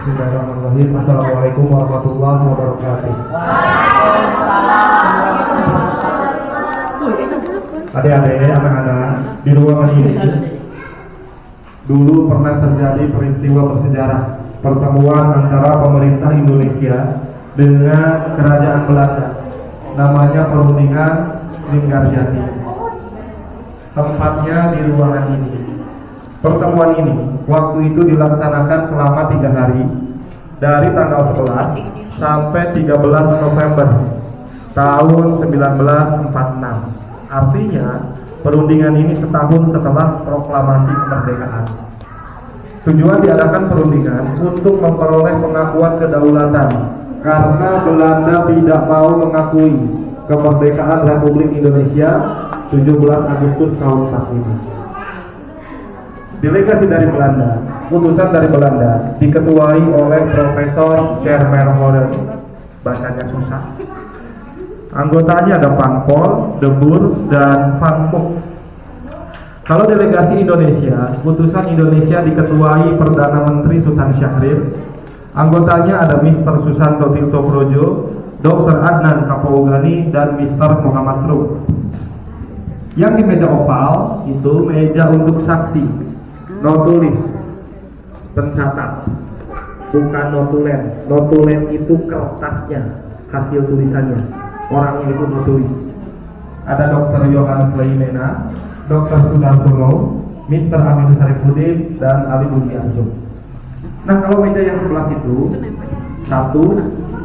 Bismillahirrahmanirrahim. Assalamualaikum warahmatullahi wabarakatuh. Adik-adik, anak-anak, di ruangan ini dulu pernah terjadi peristiwa bersejarah pertemuan antara pemerintah Indonesia dengan kerajaan Belanda, namanya perundingan Linggarjati. Tempatnya di ruangan ini. Pertemuan ini waktu itu dilaksanakan selama 3 hari, dari tanggal 11 sampai 13 November tahun 1946. Artinya perundingan ini setahun setelah proklamasi kemerdekaan. Tujuan diadakan perundingan untuk memperoleh pengakuan kedaulatan karena Belanda tidak mau mengakui kemerdekaan Republik Indonesia 17 Agustus tahun 45. Delegasi dari Belanda, utusan dari Belanda, diketuai oleh Profesor Schermerhorst, bacanya susah. Anggotanya ada Van Pol, De Boer, dan Van Mook. Kalau delegasi Indonesia, utusan Indonesia diketuai Perdana Menteri Sultan Syahrir. Anggotanya ada Mr. Susanto Tirto Brojo, Dr. Adnan Kapoogani, dan Mr. Muhammad Rum. Yang di meja oval itu meja untuk saksi. Notulis, pencatat, bukan notulen. Notulen itu kertasnya, hasil tulisannya. Orangnya itu notulis. Ada Dr. Johannes Leimena, Dr. Sudarsono, Mr. Amin Sarifuddin, dan Ali Budiarjo. Nah, kalau meja yang sebelah situ, satu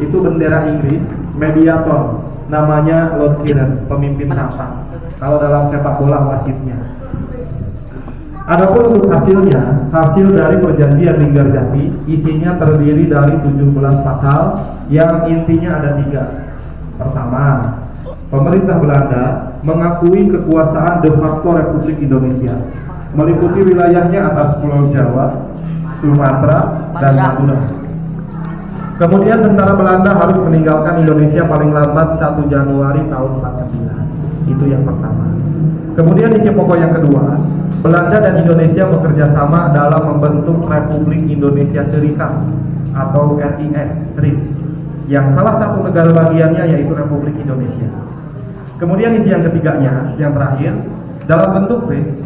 itu bendera Inggris, mediator, namanya Lord Kieran, pemimpin rapat. Kalau dalam sepak bola wasitnya. Adapun untuk hasilnya, hasil dari perjanjian Linggarjati isinya terdiri dari 17 pasal yang intinya ada 3. Pertama, pemerintah Belanda mengakui kekuasaan de facto Republik Indonesia, meliputi wilayahnya atas Pulau Jawa, Sumatera, dan Madura. Kemudian tentara Belanda harus meninggalkan Indonesia paling lambat 1 Januari tahun 49. Itu yang pertama. Kemudian isi pokok yang kedua, Belanda dan Indonesia bekerja sama dalam membentuk Republik Indonesia Serikat atau RIS, yang salah satu negara bagiannya yaitu Republik Indonesia. Kemudian isi yang ketiganya, yang terakhir, dalam bentuk RIS,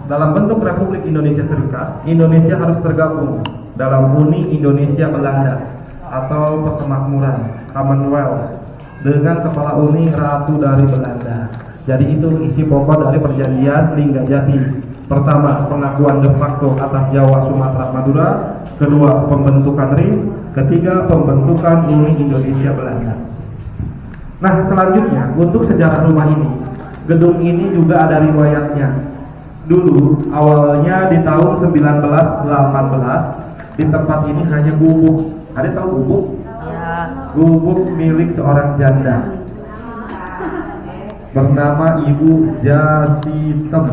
dalam bentuk Republik Indonesia Serikat, Indonesia harus tergabung dalam Uni Indonesia Belanda atau Persemakmuran Commonwealth dengan kepala uni Ratu dari Belanda. Jadi itu isi pokok dari perjanjian Linggajati. Pertama, pengakuan de facto atas Jawa, Sumatera, Madura. Kedua, pembentukan RIS. Ketiga, pembentukan Uni Indonesia Belanda. Nah, selanjutnya untuk sejarah rumah ini, gedung ini juga ada riwayatnya. Dulu awalnya di tahun 1918 di tempat ini hanya gubuk. Ada tahu gubuk? Ya. Gubuk milik seorang janda bernama Ibu Jasitem.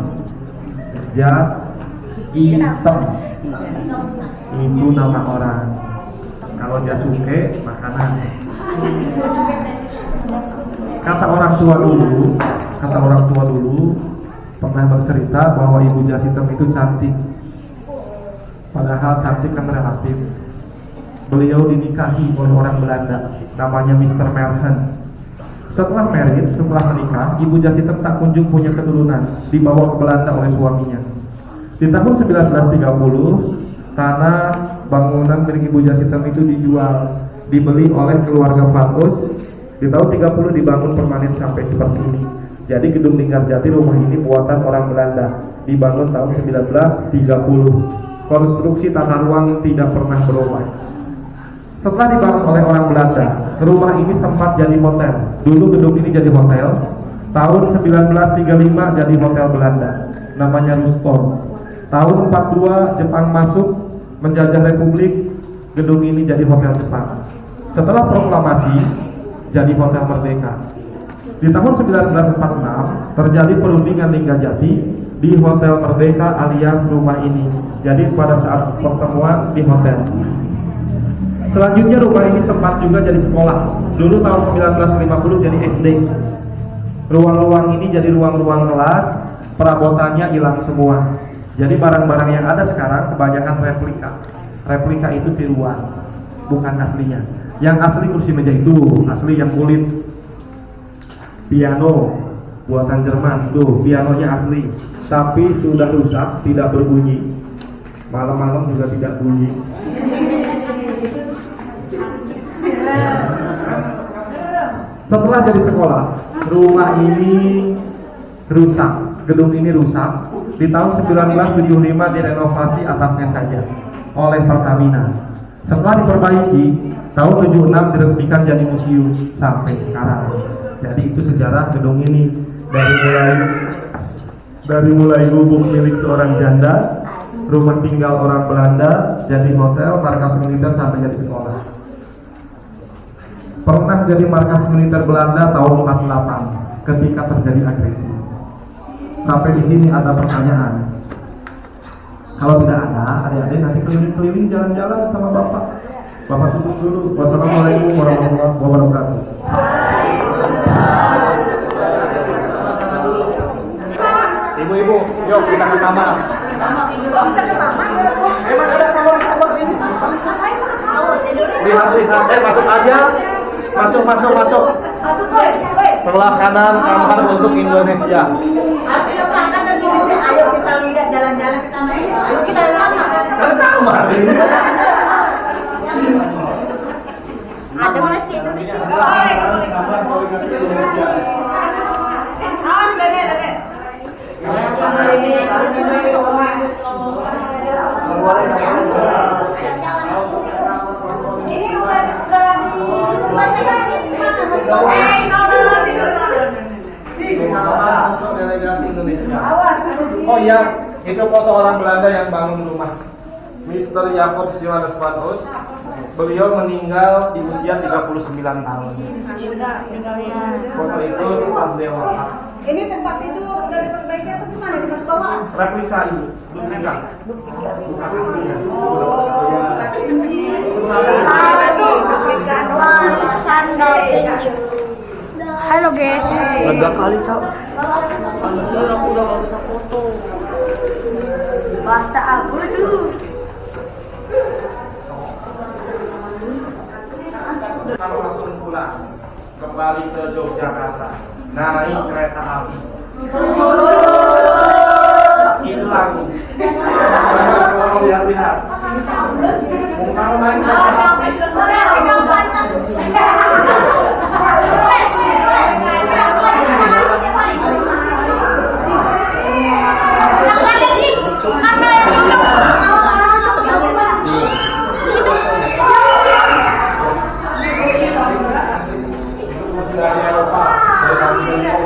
Jasitem itu nama orang. Kalau Jasuke makanan. Kata orang tua dulu pernah bercerita bahwa Ibu Jasitem itu cantik. Padahal cantik kan relatif. Beliau dinikahi oleh orang Belanda, namanya Mr. Merhen. Setelah menikah, Ibu Jasitem tak kunjung punya keturunan, dibawa ke Belanda oleh suaminya. Di tahun 1930, tanah bangunan milik Ibu Jasitem itu dijual, dibeli oleh keluarga Fatus. Di tahun 30 dibangun permanen sampai seperti ini. Jadi gedung Linggarjati rumah ini buatan orang Belanda, dibangun tahun 1930. Konstruksi tata ruang tidak pernah berubah. Setelah dibangun oleh orang Belanda, rumah ini sempat jadi hotel. Dulu gedung ini jadi hotel. Tahun 1935 jadi hotel Belanda, namanya Ruston. Tahun 42 Jepang masuk menjajah Republik, gedung ini jadi hotel Jepang. Setelah proklamasi, jadi hotel Merdeka. Di tahun 1946 terjadi perundingan Linggajati di Hotel Merdeka alias rumah ini. Jadi pada saat pertemuan di hotel. Selanjutnya rumah ini sempat juga jadi sekolah. Dulu tahun 1950 jadi SD. Ruang-ruang ini jadi ruang-ruang kelas, perabotannya hilang semua. Jadi barang-barang yang ada sekarang kebanyakan replika. Replika itu tiruan, bukan aslinya. Yang asli kursi meja itu asli yang kulit. Piano buatan Jerman itu pianonya asli, tapi sudah rusak, tidak berbunyi. Malam-malam juga tidak bunyi. Setelah jadi sekolah, rumah ini rusak, gedung ini rusak. Di tahun 1975 direnovasi atasnya saja oleh Pertamina. Setelah diperbaiki, tahun 76 diresmikan jadi museum sampai sekarang. Jadi itu sejarah gedung ini dari mulai gubuk milik seorang janda, rumah tinggal orang Belanda, jadi hotel, markas militer sampai jadi sekolah. Pernah jadi markas militer Belanda tahun 48 ketika terjadi agresi. Sampai di sini ada pertanyaan. Kalau tidak ada, adik-adik nanti keliling-keliling jalan-jalan sama Bapak. Bapak tutup dulu. Wassalamualaikum warahmatullahi wabarakatuh. Ibu-ibu, yuk kita ke kamar. Bisa ke kamar? Emang ada kamar ini? Lihat, masuk aja. Masuk. Sebelah kanan kamar untuk Indonesia. Ayo kita lihat jalan-jalan ke kamar ini. Ayo kita ke kamar. Ke kamar ini. Ada mana di Indonesia? Kamar delegasi Indonesia. Awas deh. Ini udah di untuk delegasi Indonesia. Oh iya, itu foto orang Belanda yang bangun rumah. Mr. Yakobs Yohanes Patus. Beliau meninggal di usia 39 tahun. Foto itu setelah beliau wafat. Ini tempat tidur dari perbaiki atau gimana? Di mas bawah? Replika ini, duplikat. Bukan aslinya. Halo guys. Lega kali cok. Anjir aku udah gak bisa foto. Bahasa apa tuh? Kalau langsung pulang kembali ke Yogyakarta, naik kereta api. Hilang. Lihat. Mau naik kereta api.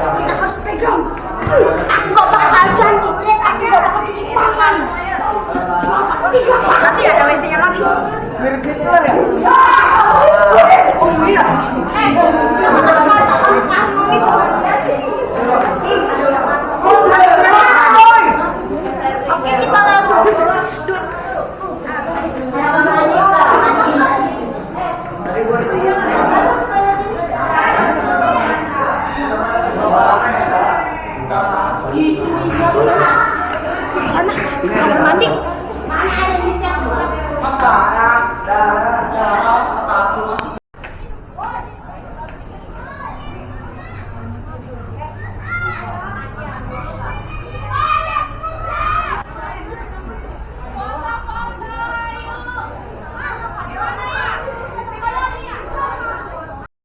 Kita harus pegang. Aku gak bakal janji. Aku gak bakal cuci tangan. Nanti ada WC-nya lagi. Mirip Hitler ya?